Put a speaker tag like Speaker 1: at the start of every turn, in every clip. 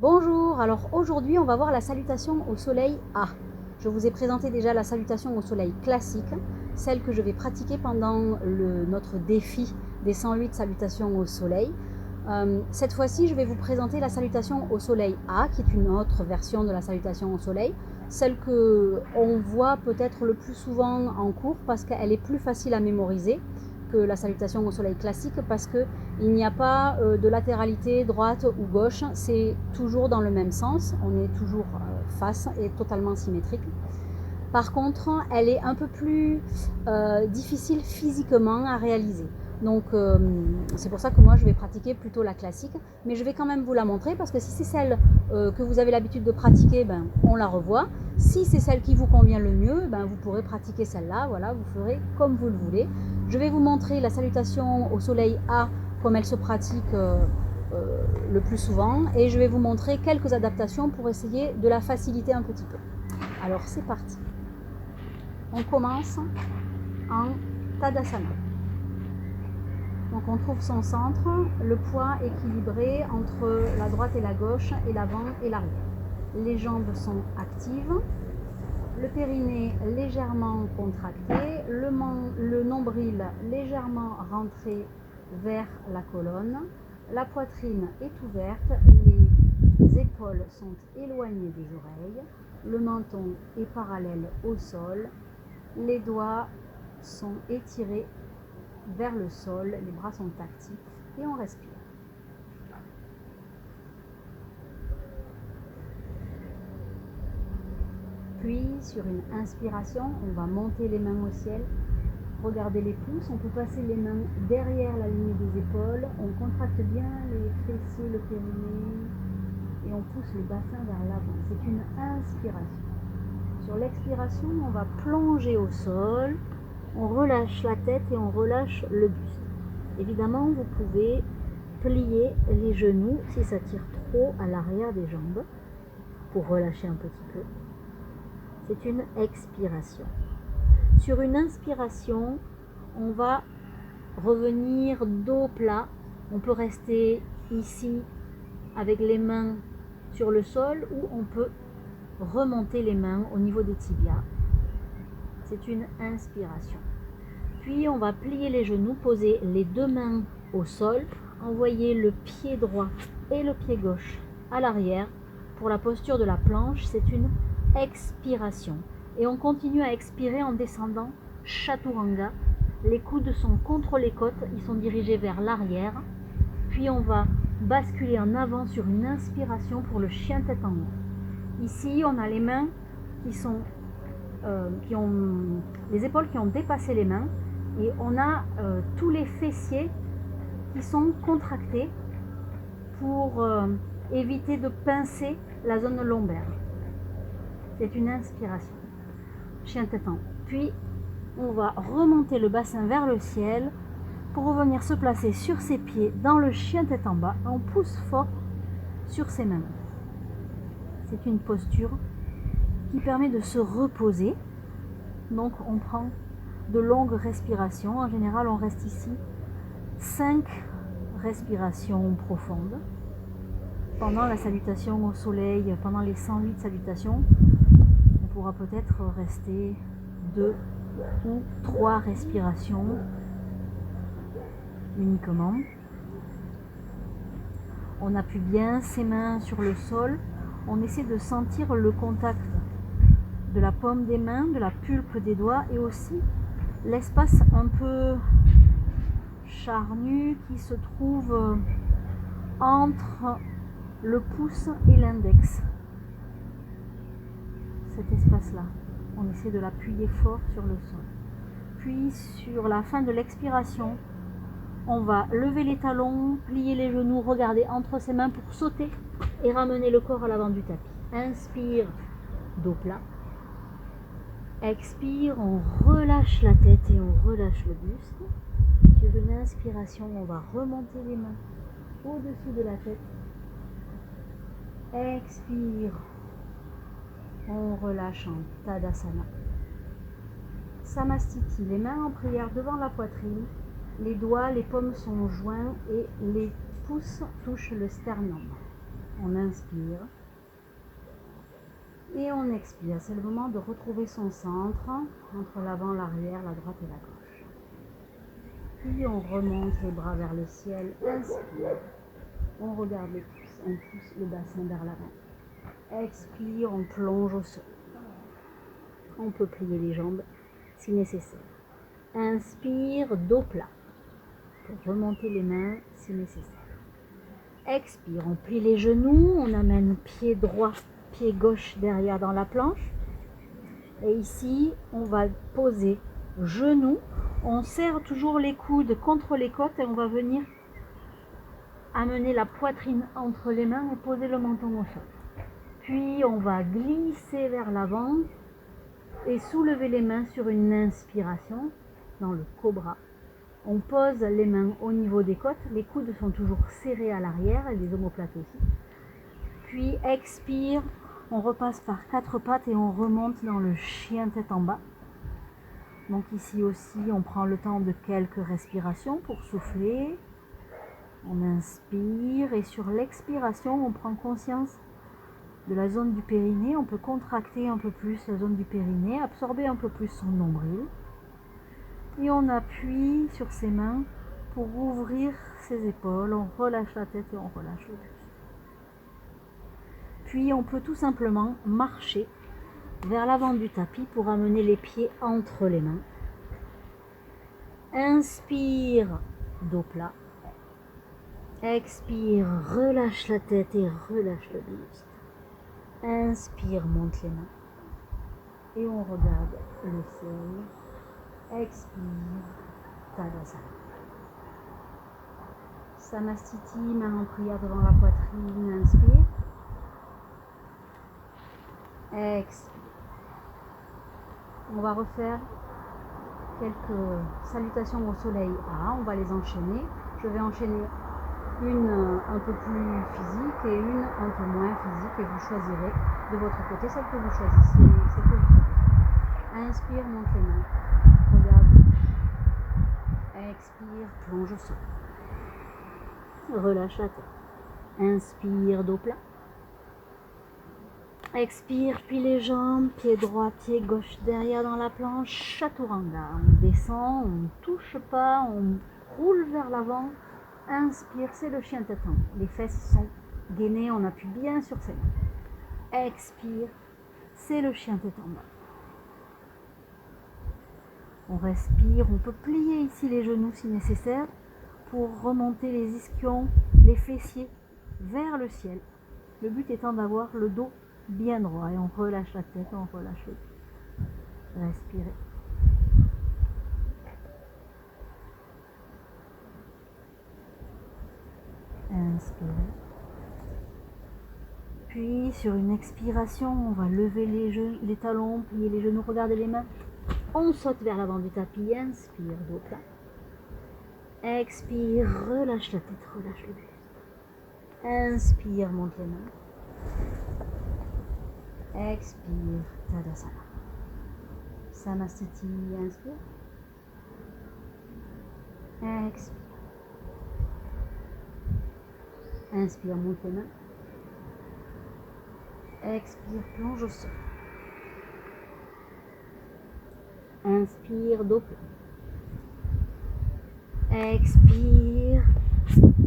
Speaker 1: Bonjour, alors aujourd'hui on va voir la salutation au soleil A. Je vous ai présenté déjà la salutation au soleil classique, celle que je vais pratiquer pendant notre défi des 108 salutations au soleil. Cette fois-ci je vais vous présenter la salutation au soleil A, qui est une autre version de la salutation au soleil, celle qu'on voit peut-être le plus souvent en cours parce qu'elle est plus facile à mémoriser que la salutation au soleil classique, parce qu'il n'y a pas de latéralité droite ou gauche, c'est toujours dans le même sens, on est toujours face et totalement symétrique. Par contre, elle est un peu plus difficile physiquement à réaliser. Donc c'est pour ça que moi je vais pratiquer plutôt la classique, mais je vais quand même vous la montrer parce que si c'est celle que vous avez l'habitude de pratiquer, on la revoit. Si c'est celle qui vous convient le mieux, vous pourrez pratiquer celle-là, voilà, vous ferez comme vous le voulez. Je vais vous montrer la salutation au soleil A comme elle se pratique le plus souvent, et je vais vous montrer quelques adaptations pour essayer de la faciliter un petit peu. Alors c'est parti. On commence en Tadasana. Donc on trouve son centre, le poids équilibré entre la droite et la gauche et l'avant et l'arrière. Les jambes sont actives, le périnée légèrement contracté, le nombril légèrement rentré vers la colonne, la poitrine est ouverte, les épaules sont éloignées des oreilles, le menton est parallèle au sol, les doigts sont étirés vers le sol, les bras sont actifs et on respire. Puis sur une inspiration, on va monter les mains au ciel, regarder les pouces, on peut passer les mains derrière la ligne des épaules, on contracte bien les fessiers, le périnée et on pousse le bassin vers l'avant. C'est une inspiration. Sur l'expiration, on va plonger au sol, on relâche la tête et on relâche le buste. Évidemment, vous pouvez plier les genoux si ça tire trop à l'arrière des jambes pour relâcher un petit peu. C'est une expiration. Sur une inspiration, on va revenir dos plat. On peut rester ici avec les mains sur le sol ou on peut remonter les mains au niveau des tibias. C'est une inspiration. Puis on va plier les genoux, poser les deux mains au sol, envoyer le pied droit et le pied gauche à l'arrière. Pour la posture de la planche, c'est une expiration. Et on continue à expirer en descendant Chaturanga. Les coudes sont contre les côtes, ils sont dirigés vers l'arrière. Puis on va basculer en avant sur une inspiration pour le chien tête en haut. Ici, on a les mains qui ont les épaules qui ont dépassé les mains et on a tous les fessiers qui sont contractés pour éviter de pincer la zone lombaire. C'est une inspiration. Chien tête en haut. Puis on va remonter le bassin vers le ciel pour revenir se placer sur ses pieds dans le chien tête en bas. On pousse fort sur ses mains. C'est une posture qui permet de se reposer. Donc on prend de longues respirations. En général, on reste ici 5 respirations profondes. Pendant la salutation au soleil, pendant les 108 salutations, on pourra peut-être rester 2 ou 3 respirations uniquement. On appuie bien ses mains sur le sol. On essaie de sentir le contact de la paume des mains, de la pulpe des doigts et aussi l'espace un peu charnu qui se trouve entre le pouce et l'index. Cet espace-là, on essaie de l'appuyer fort sur le sol. Puis sur la fin de l'expiration, on va lever les talons, plier les genoux, regarder entre ses mains pour sauter et ramener le corps à l'avant du tapis. Inspire, dos plat. Expire, on relâche la tête et on relâche le buste. Sur une inspiration, on va remonter les mains au-dessus de la tête. Expire, on relâche en Tadasana. Samastiti, les mains en prière devant la poitrine, les doigts, les paumes sont joints et les pouces touchent le sternum. On inspire. Et on expire. C'est le moment de retrouver son centre entre l'avant, l'arrière, la droite et la gauche. Puis on remonte les bras vers le ciel. Inspire. On regarde les pouces. On pousse le bassin vers l'avant. Expire. On plonge au sol. On peut plier les jambes si nécessaire. Inspire. Dos plat. Pour remonter les mains si nécessaire. Expire. On plie les genoux. On amène pied droit, pied gauche derrière dans la planche. Et ici, on va poser genoux. On serre toujours les coudes contre les côtes et on va venir amener la poitrine entre les mains et poser le menton au sol. Puis, on va glisser vers l'avant et soulever les mains sur une inspiration dans le cobra. On pose les mains au niveau des côtes. Les coudes sont toujours serrés à l'arrière et les omoplates aussi. Puis, expire. On repasse par 4 pattes et on remonte dans le chien tête en bas. Donc ici aussi, on prend le temps de quelques respirations pour souffler. On inspire et sur l'expiration, on prend conscience de la zone du périnée. On peut contracter un peu plus la zone du périnée, absorber un peu plus son nombril. Et on appuie sur ses mains pour ouvrir ses épaules. On relâche la tête et on relâche le buste. Puis on peut tout simplement marcher vers l'avant du tapis pour amener les pieds entre les mains. Inspire, dos plat. Expire, relâche la tête et relâche le buste. Inspire, monte les mains. Et on regarde le ciel. Expire, Tadasana. Samastiti, main en prière devant la poitrine. Inspire. Expire. On va refaire quelques salutations au soleil. On va les enchaîner. Je vais enchaîner une un peu plus physique et une un peu moins physique et vous choisirez de votre côté celle que vous choisissez, celle que vous souhaitez. Inspire, monte les mains. Regarde. Expire, plonge au sol. Relâche la tête. Inspire, dos plat. Expire, puis les jambes, pied droit, pied gauche derrière dans la planche, chaturanga. On descend, on ne touche pas, on roule vers l'avant. Inspire, c'est le chien tête en haut. Les fesses sont gainées, on appuie bien sur ses mains. Expire, c'est le chien tête en bas. On respire, on peut plier ici les genoux si nécessaire pour remonter les ischions, les fessiers vers le ciel. Le but étant d'avoir le dos bien droit et on relâche la tête, on relâche le dos. Respirez. Inspirez. Puis sur une expiration, on va lever les talons, plier les genoux, regardez les mains. On saute vers l'avant du tapis, inspire, dos plat. Expire, relâche la tête, relâche le buste. Inspire, monte les mains. Expire, Tadasana. Samastiti, inspire. Expire. Inspire, monte les mains. Expire, plonge au sol. Inspire, dos plat. Expire,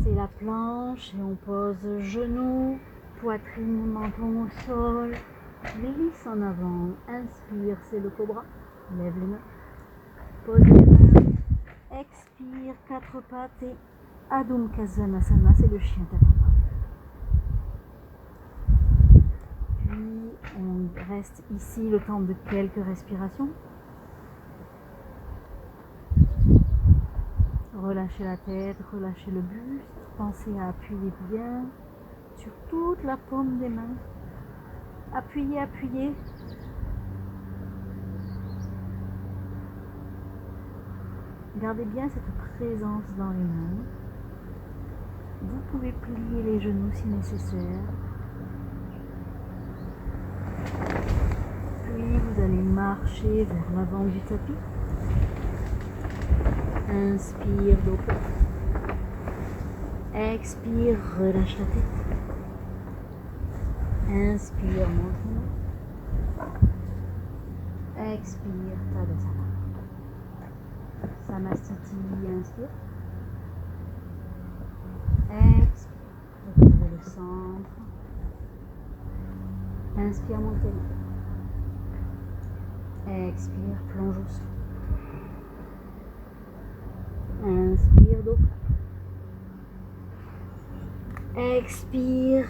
Speaker 1: c'est la planche et on pose genoux, poitrine, menton au sol. Glisse en avant, inspire, c'est le cobra, lève les mains, pose les mains, expire, 4 pattes et Adho Mukha-Svanasana, c'est le chien tête en bas. Puis on reste ici le temps de quelques respirations. Relâchez la tête, relâchez le buste, pensez à appuyer bien sur toute la paume des mains. Appuyez, appuyez. Gardez bien cette présence dans les mains. Vous pouvez plier les genoux si nécessaire. Puis vous allez marcher vers l'avant du tapis. Inspire, dos plat. Expire, relâche la tête. Inspire, montre. Expire, Tadasana. Samastiti, inspire. Expire. Retrouvez le centre. Inspire, montez. Expire, plonge au sol. Inspire, dos plat. Expire,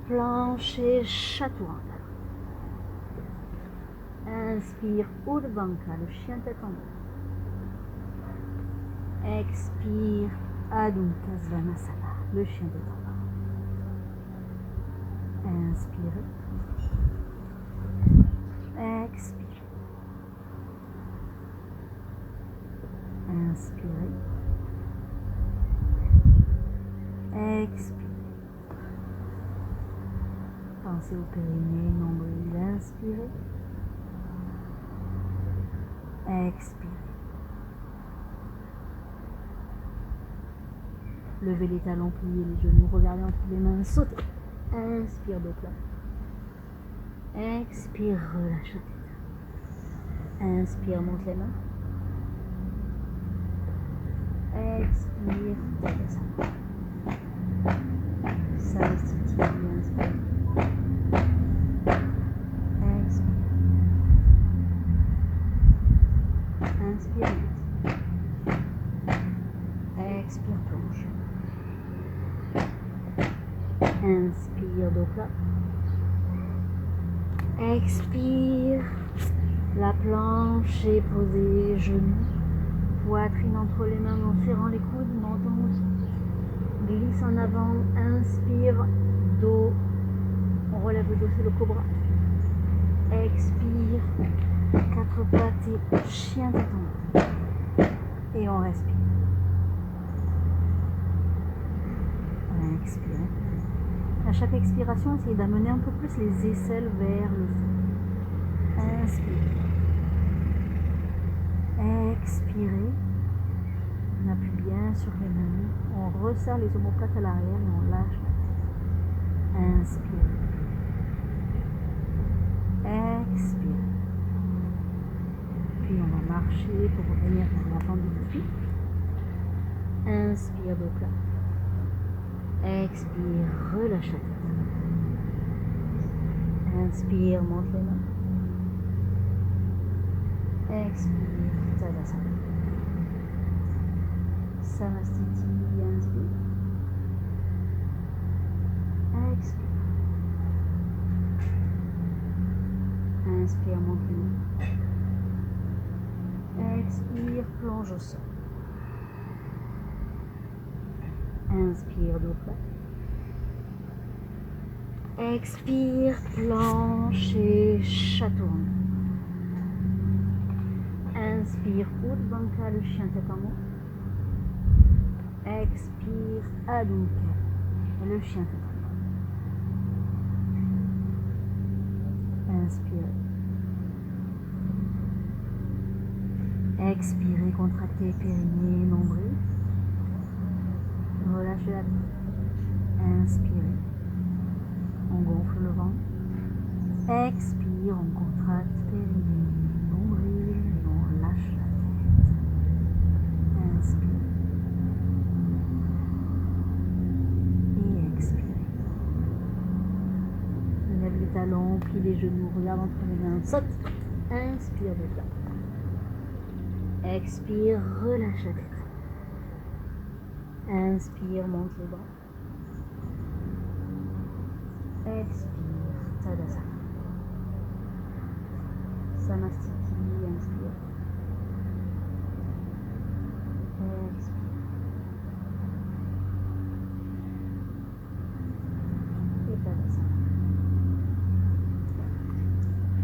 Speaker 1: plancher chaturanga. Inspire, Urdhva, le chien tête en bas. Expire, Adho Mukha Svanasana, le chien tête en bas. Inspirez. Expire. Inspirez. Expire. Pensez au périnée, nombril. Inspirez. Expirez. Levez les talons, pliez les genoux, regardez entre les mains, sautez. Inspire, dos plat. Expire, relâche la tête. Inspire, monte les mains. Expire, Tadasana. Samastiti, inspire. Expire. Inspire, expire, plonge. Inspire, dos plat. Expire, la planche est posée, genoux, poitrine entre les mains en serrant les coudes, menton glisse en avant, inspire, dos, on relève le dos, c'est le cobra. Expire, quatre pattes et chien tête en bas. Et on respire. Expire. À chaque expiration, essayez d'amener un peu plus les aisselles vers le sol. Inspire. Expirez. On appuie bien sur les mains. On resserre les omoplates à l'arrière et on lâche la tête. Inspire. Expire. Puis on va marcher pour revenir vers l'avant du tapis. Inspire, dos plat. Expire, relâche la tête. Inspire, monte les mains. Expire, Tadasana. Samastiti, inspire. Expire. Inspire, monte les mains. Expire, plonge au sol. Inspire, dos plat. Expire, planche et chaturanga. Inspire, Urdhva, le chien tête en haut. Expire, Adho Mukha, le chien tête en bas. Inspire. Expirez, contractez périnée, nombril. Relâchez la tête. Inspirez. On gonfle le ventre. Expire, on contracte périnée, nombril et on relâche la tête. Inspire. Et expire. Lève les talons, plie les genoux, regarde entre les mains, saute. Inspire de là. Expire, relâche la tête. Inspire, monte les bras. Expire, Tadasana. Samastiti, inspire. Expire. Et Tadasana.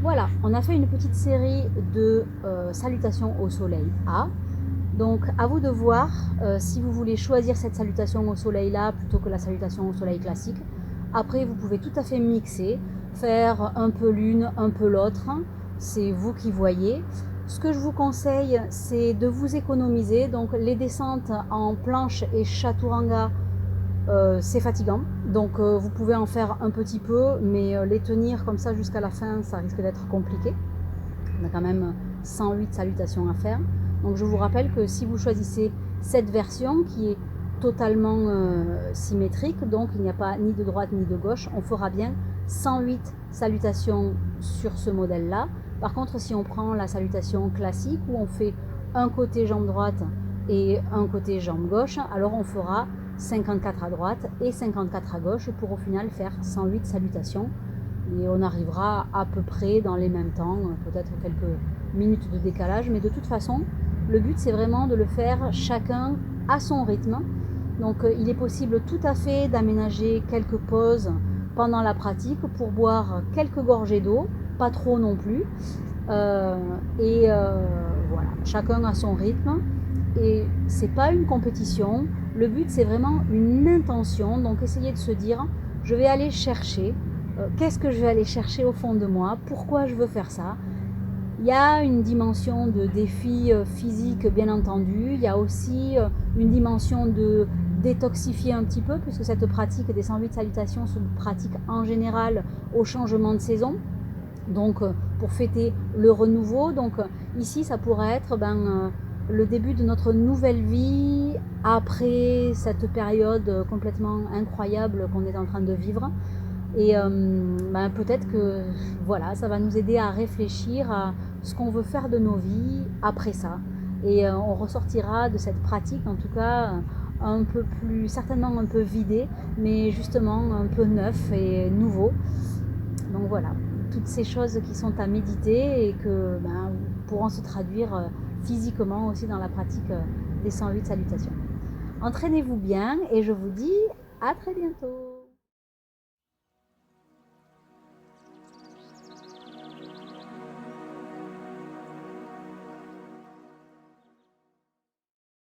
Speaker 1: Voilà, on a fait une petite série de salutations au soleil A. Donc à vous de voir si vous voulez choisir cette salutation au soleil là plutôt que la salutation au soleil classique. Après vous pouvez tout à fait mixer, faire un peu l'une, un peu l'autre, c'est vous qui voyez. Ce que je vous conseille c'est de vous économiser, donc les descentes en planche et chaturanga, c'est fatigant, donc vous pouvez en faire un petit peu, mais les tenir comme ça jusqu'à la fin, ça risque d'être compliqué. On a quand même 108 salutations à faire. Donc je vous rappelle que si vous choisissez cette version qui est totalement symétrique, donc il n'y a pas ni de droite ni de gauche, on fera bien 108 salutations sur ce modèle-là. Par contre, si on prend la salutation classique où on fait un côté jambe droite et un côté jambe gauche, alors on fera 54 à droite et 54 à gauche pour au final faire 108 salutations. Et on arrivera à peu près dans les mêmes temps, peut-être quelques minutes de décalage, mais de toute façon, le but c'est vraiment de le faire chacun à son rythme. Donc il est possible tout à fait d'aménager quelques pauses pendant la pratique pour boire quelques gorgées d'eau, pas trop non plus. Voilà, chacun à son rythme. Et c'est pas une compétition. Le but c'est vraiment une intention. Donc essayez de se dire, je vais aller chercher. Qu'est-ce que je vais aller chercher au fond de moi? Pourquoi je veux faire ça? Il y a une dimension de défi physique bien entendu. Il y a aussi une dimension de détoxifier un petit peu, puisque cette pratique des 108 salutations se pratique en général au changement de saison. Donc pour fêter le renouveau. Donc ici ça pourrait être le début de notre nouvelle vie après cette période complètement incroyable qu'on est en train de vivre. Et peut-être que voilà, ça va nous aider à réfléchir à ce qu'on veut faire de nos vies après ça. Et on ressortira de cette pratique, en tout cas, un peu plus, certainement un peu vidé, mais justement un peu neuf et nouveau. Donc voilà, toutes ces choses qui sont à méditer et que pourront se traduire physiquement aussi dans la pratique des 108 salutations. Entraînez-vous bien et je vous dis à très bientôt.